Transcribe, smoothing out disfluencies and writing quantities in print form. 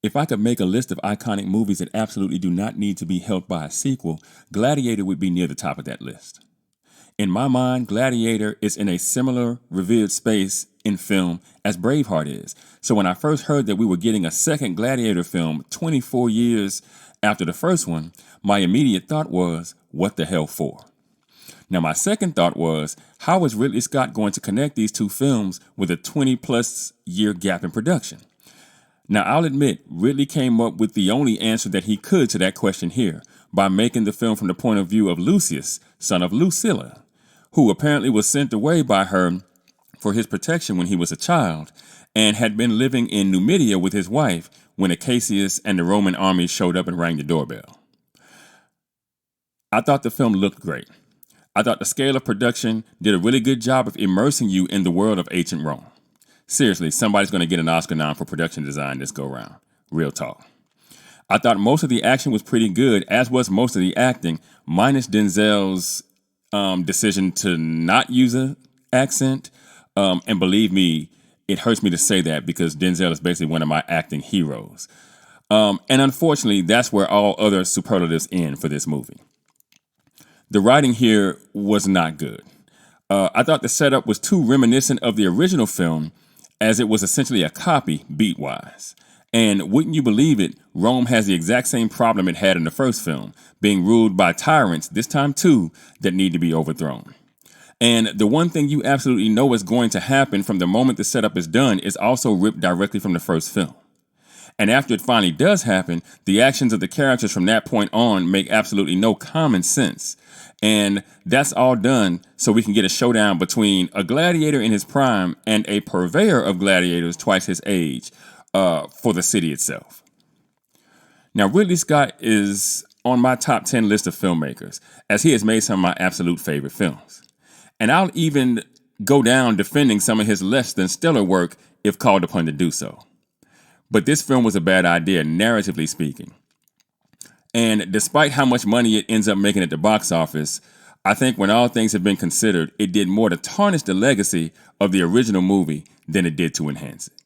If I could make a list of iconic movies that absolutely do not need to be helped by a sequel, Gladiator would be near the top of that list. In my mind, Gladiator is in a similar revered space in film as Braveheart is. So when I first heard that we were getting a second Gladiator film 24 years after the first one, my immediate thought was, what the hell for? Now, my second thought was, how is Ridley Scott going to connect these two films with a 20-plus year gap in production? Now, I'll admit, Ridley came up with the only answer that he could to that question here by making the film from the point of view of Lucius, son of Lucilla, who apparently was sent away by her for his protection when he was a child and had been living in Numidia with his wife when Acacius and the Roman army showed up and rang the doorbell. I thought the film looked great. I thought the scale of production did a really good job of immersing you in the world of ancient Rome. Seriously, somebody's going to get an Oscar nom for production design this go round. Real talk. I thought most of the action was pretty good, as was most of the acting, minus Denzel's decision to not use an accent. And believe me, it hurts me to say that because Denzel is basically one of my acting heroes. And unfortunately, that's where all other superlatives end for this movie. The writing here was not good. I thought the setup was too reminiscent of the original film, as it was essentially a copy beat-wise. And wouldn't you believe it, Rome has the exact same problem it had in the first film, being ruled by tyrants, this time too, that need to be overthrown. And the one thing you absolutely know is going to happen from the moment the setup is done is also ripped directly from the first film. And after it finally does happen, the actions of the characters from that point on make absolutely no common sense. And that's all done so we can get a showdown between a gladiator in his prime and a purveyor of gladiators twice his age for the city itself. Now, Ridley Scott is on my top 10 list of filmmakers, as he has made some of my absolute favorite films. And I'll even go down defending some of his less than stellar work if called upon to do so. But this film was a bad idea, narratively speaking. And despite how much money it ends up making at the box office, I think when all things have been considered, it did more to tarnish the legacy of the original movie than it did to enhance it.